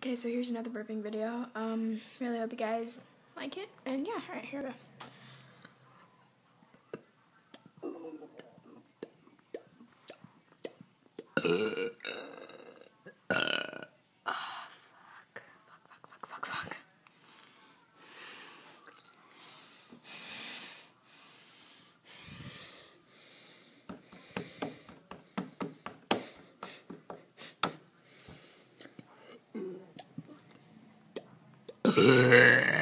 Okay, so here's another burping video. Really hope you guys like it. And yeah, alright, here we go. Fuck.